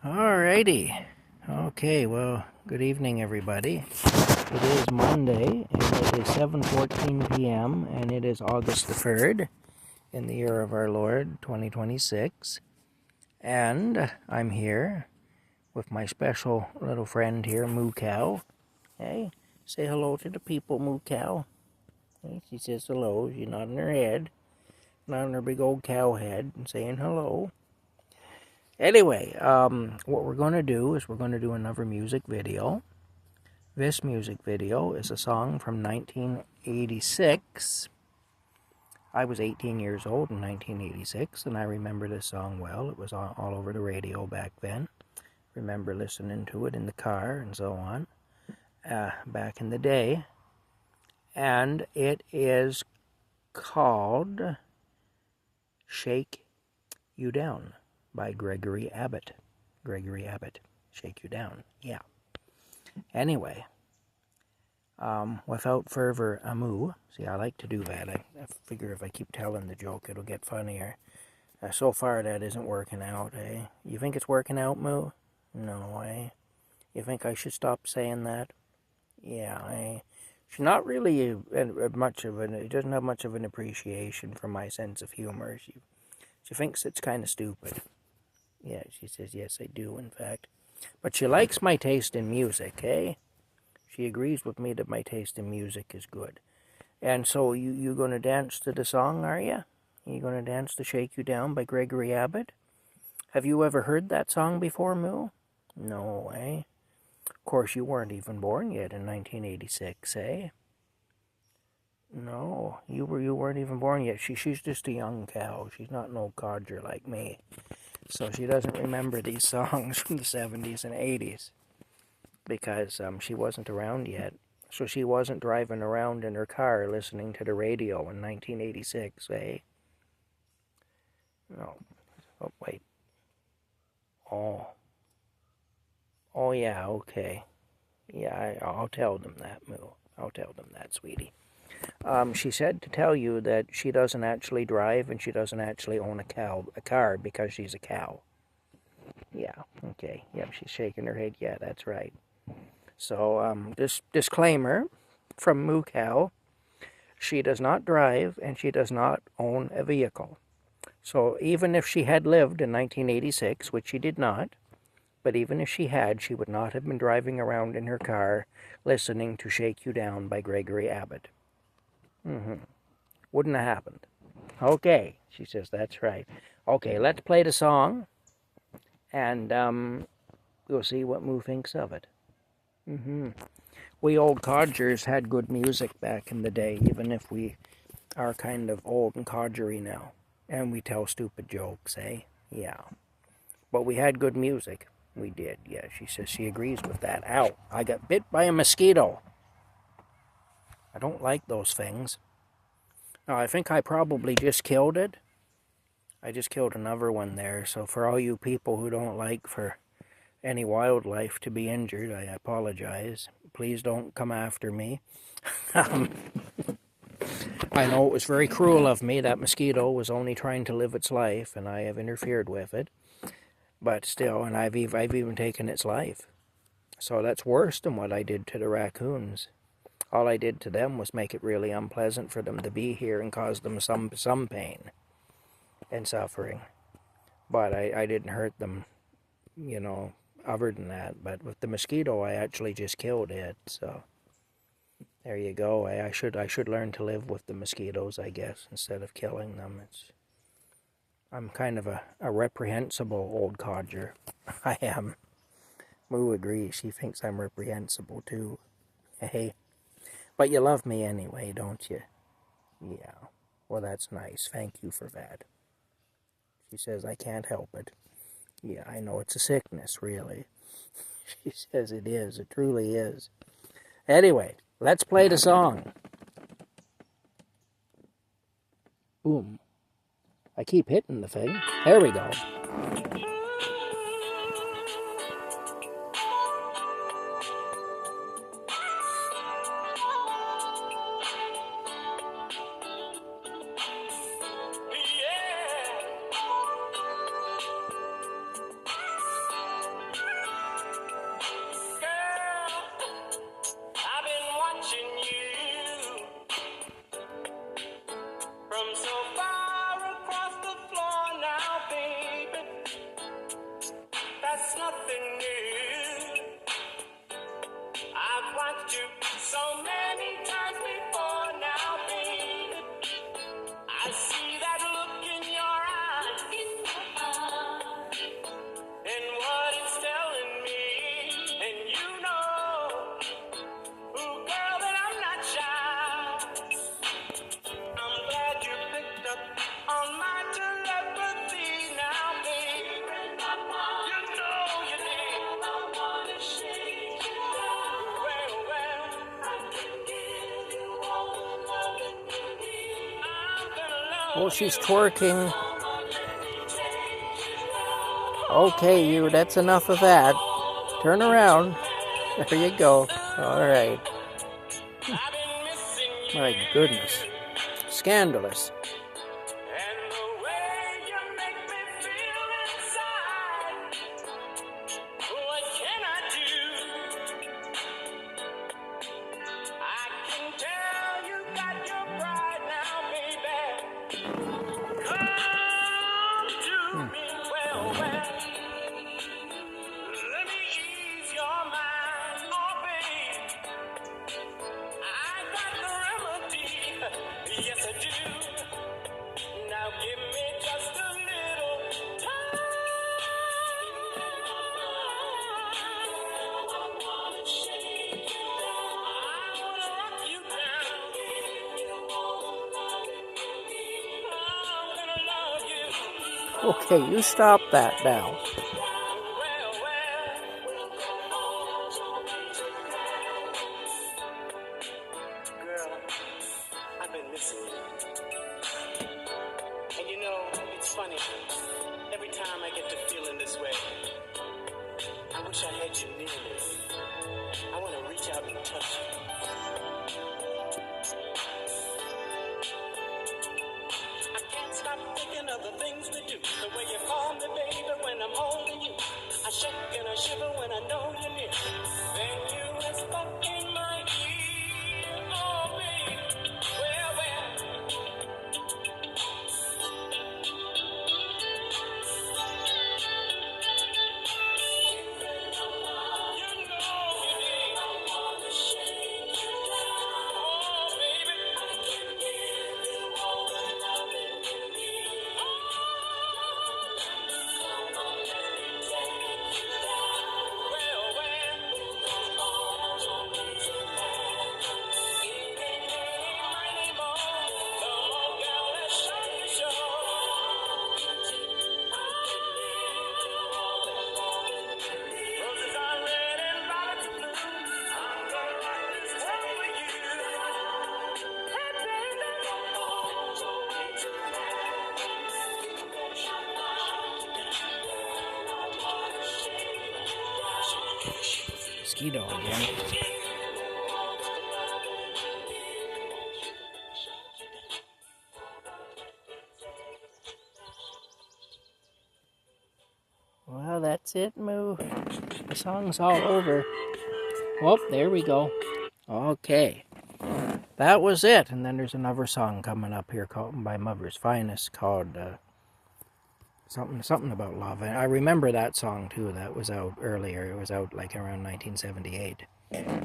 Alrighty. Okay, well, good evening, everybody. It is Monday, and it is 7:14 p.m., and it is August the 3rd, in the year of our Lord, 2026. And I'm here with my special little friend here, Moo Cow. Hey, say hello to the people, Moo Cow. Hey, she says hello. She's nodding her head, nodding her big old cow head, and saying hello. Anyway, what we're going to do is we're going to do another music video. This music video is a song from 1986. I was 18 years old in 1986, and I remember this song well. It was all over the radio back then. Remember listening to it in the car and so on, back in the day. And it is called Shake You Down by Gregory Abbott. Gregory Abbott, Shake You Down. Yeah. Anyway, without further ado, see, I like to do that. I figure if I keep telling the joke, it'll get funnier. So far, that isn't working out, eh? You think it's working out, Moo? No, eh? You think I should stop saying that? Yeah, eh? She's not really much of an. It doesn't have much of an appreciation for my sense of humor. She thinks it's kind of stupid. Yeah, she says, yes, I do, in fact. But she likes my taste in music, eh? She agrees with me that my taste in music is good. And so you going to dance to the song, are you? You going to dance to Shake You Down by Gregory Abbott? Have you ever heard that song before, Moo? No, eh? Of course, you weren't even born yet in 1986, eh? No, you weren't even born yet. She's just a young cow. She's not no codger like me. So she doesn't remember these songs from the 70s and 80s because she wasn't around yet. So she wasn't driving around in her car listening to the radio in 1986, eh? No. Oh, wait. Oh. Oh, yeah, okay. Yeah, I'll tell them that, Moo. I'll tell them that, sweetie. She said to tell you that she doesn't actually drive and she doesn't actually own a car because she's a cow. Yeah, okay. Yep, she's shaking her head. Yeah, that's right. So, this disclaimer from Moo Cow, she does not drive and she does not own a vehicle. So even if she had lived in 1986, which she did not, but even if she had, she would not have been driving around in her car listening to Shake You Down by Gregory Abbott. Wouldn't have happened. Okay, she says, that's right. Okay, let's play the song, and we'll see what Moo thinks of it. We old codgers had good music back in the day, even if we are kind of old and codgery now. And we tell stupid jokes, eh? Yeah. But we had good music. We did, yeah. She says she agrees with that. Ow, I got bit by a mosquito. I don't like those things. Now, I think I probably just killed it. I just killed another one there. So for all you people who don't like for any wildlife to be injured, I apologize. Please don't come after me. I know it was very cruel of me. That mosquito was only trying to live its life, and I have interfered with it. But still, and I've even taken its life. So that's worse than what I did to the raccoons. All I did to them was make it really unpleasant for them to be here and cause them some pain and suffering. But I didn't hurt them, you know, other than that. But with the mosquito, I actually just killed it. So there you go. I should learn to live with the mosquitoes, I guess, instead of killing them. I'm kind of a reprehensible old codger. I am. Moo agrees. She thinks I'm reprehensible too. Hey. But you love me anyway, don't you? Yeah. Well, that's nice. Thank you for that. She says I can't help it. Yeah, I know it's a sickness, really. She says it is. It truly is. Anyway, let's play the song. Boom. I keep hitting the thing. There we go. that's nothing new. I've watched you so many times before now, baby. I see that look in your eyes, and what it's telling me. And you know, ooh, girl, that I'm not shy. I'm glad you picked up on my telepathy now, baby. You know you did. I wanna shake you down. Well, I can give you all the loving you need. I'm gonna love Oh, she's you. twerking. Let me take you down. Okay, you, that's enough of that. Turn around. There you go. All right. I've been missing you. My goodness. Scandalous. And the way you make me feel inside. What can I do? I can tell you got your pride now, baby. Come to me, well. Let me ease your mind, oh babe. I got the remedy, yes I do. Now give me just a little time. I wanna shake you down. I wanna rock you down. Give you all the loving you need. I'm gonna love you. Okay, you stop that now. Well, girl, I've been missing you. And you know, it's funny. Every time I get to feeling this way, I wish I had you near me. I want to reach out and touch you. I can't stop thinking of the things we do. The way you call me, baby, when I'm holding you. I shake and I shiver when I know you're near. Then you whisper in my ear, oh, baby, well. Mosquito again. Well, that's it, Moo. The song's all over. Oh, there we go. Okay. That was it. And then there's another song coming up here called by Mother's Finest called something about love. And I remember that song too. That was out earlier. It was out like around 1978.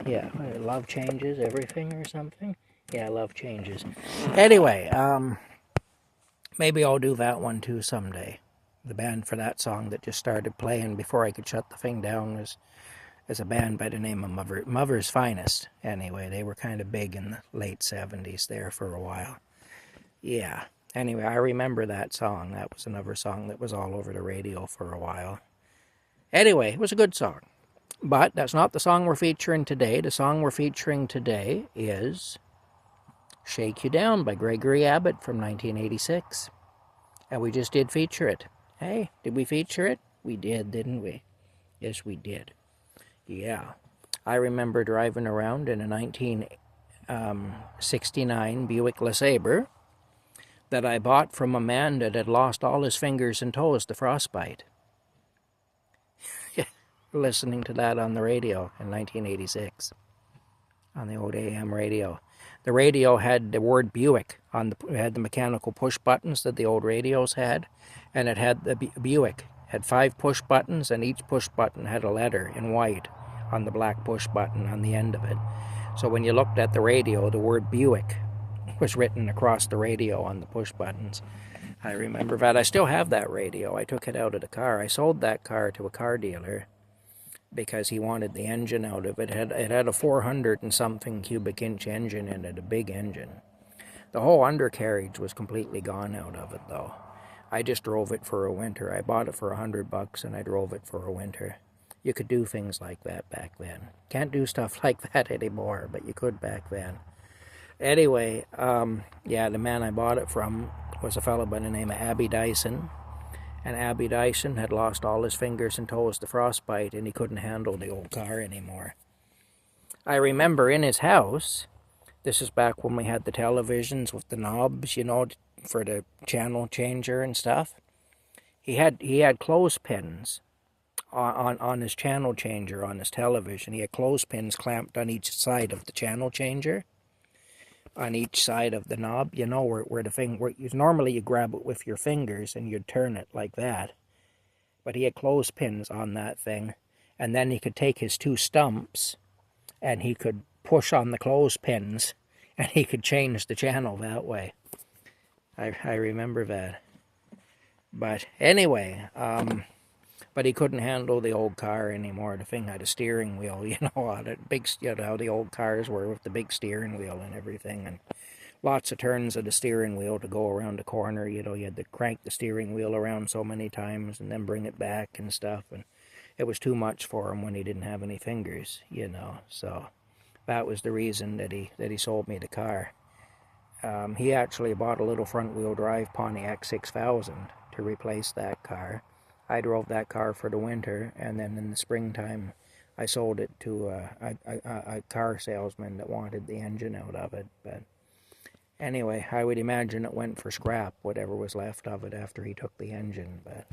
Yeah, love changes everything or something. Yeah, love changes. Anyway, maybe I'll do that one too someday. The band for that song that just started playing before I could shut the thing down was a band by the name of Mother's Finest. Anyway, they were kind of big in the late 70s there for a while. Yeah. Anyway, I remember that song. That was another song that was all over the radio for a while. Anyway, it was a good song. But that's not the song we're featuring today. The song we're featuring today is Shake You Down by Gregory Abbott from 1986. And we just did feature it. Hey, did we feature it? We did, didn't we? Yes, we did. Yeah. I remember driving around in a 1969 Buick LeSabre that I bought from a man that had lost all his fingers and toes to frostbite. Listening to that on the radio in 1986, on the old AM radio. The radio had the word Buick on it had the mechanical push buttons that the old radios had, and it had the Buick Had 5 push buttons, and each push button had a letter in white on the black push button on the end of it. So when you looked at the radio, the word Buick was written across the radio on the push buttons. I remember that. I still have that radio. I took it out of the car. I sold that car to a car dealer because he wanted the engine out of it. It had a 400 and something cubic inch engine in it, a big engine. The whole undercarriage was completely gone out of it, though. I just drove it for a winter. I bought it for $100 and I drove it for a winter. You could do things like that back then. Can't do stuff like that anymore, but you could back then. Anyway, yeah, the man I bought it from was a fellow by the name of Abby Dyson. And Abby Dyson had lost all his fingers and toes to frostbite, and he couldn't handle the old car anymore. I remember in his house, this is back when we had the televisions with the knobs, you know, for the channel changer and stuff. He had clothespins on his channel changer on his television. He had clothespins clamped on each side of the channel changer, on each side of the knob, you know, where the thing, normally you grab it with your fingers and you'd turn it like that. But he had clothespins on that thing, and then he could take his 2 stumps and he could push on the clothespins and he could change the channel that way. I remember that. But anyway, but he couldn't handle the old car anymore. The thing had a steering wheel, you know, how the old cars were with the big steering wheel and everything, and lots of turns of the steering wheel to go around the corner. You know, you had to crank the steering wheel around so many times and then bring it back and stuff, and it was too much for him when he didn't have any fingers, you know. So that was the reason that he sold me the car. He actually bought a little front-wheel drive Pontiac 6000 to replace that car. I drove that car for the winter, and then in the springtime I sold it to a car salesman that wanted the engine out of it. But anyway, I would imagine it went for scrap, whatever was left of it after he took the engine. But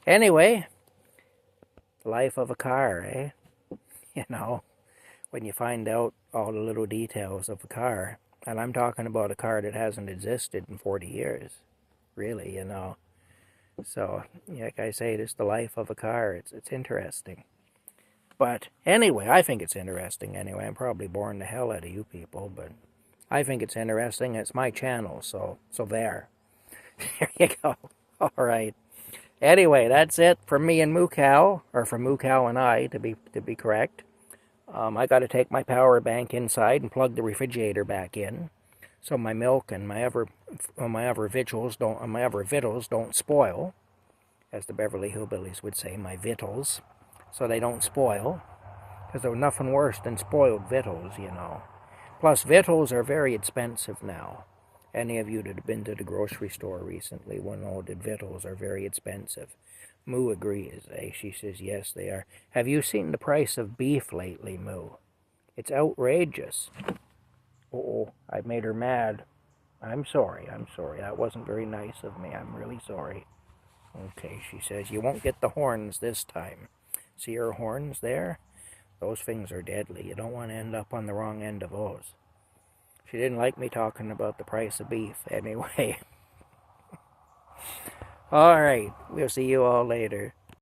anyway, the life of a car, eh? You know, when you find out all the little details of a car. And I'm talking about a car that hasn't existed in 40 years, really, you know. So, like I say, it's the life of a car. It's interesting. But anyway, I think it's interesting anyway. I'm probably boring the hell out of you people, but I think it's interesting. It's my channel, so there. There you go. All right. Anyway, that's it from me and Moo Cow, or from Moo Cow and I, to be correct. I got to take my power bank inside and plug the refrigerator back in, so my milk and my other victuals don't spoil, as the Beverly Hillbillies would say, my victuals, so they don't spoil, because there's nothing worse than spoiled victuals, you know. Plus, victuals are very expensive now. Any of you that have been to the grocery store recently will know that victuals are very expensive. Moo agrees, eh? She says, yes, they are. Have you seen the price of beef lately, Moo? It's outrageous. Uh-oh, I made her mad. I'm sorry. That wasn't very nice of me. I'm really sorry. Okay, she says, you won't get the horns this time. See her horns there? Those things are deadly. You don't want to end up on the wrong end of those. She didn't like me talking about the price of beef anyway. All right, we'll see you all later.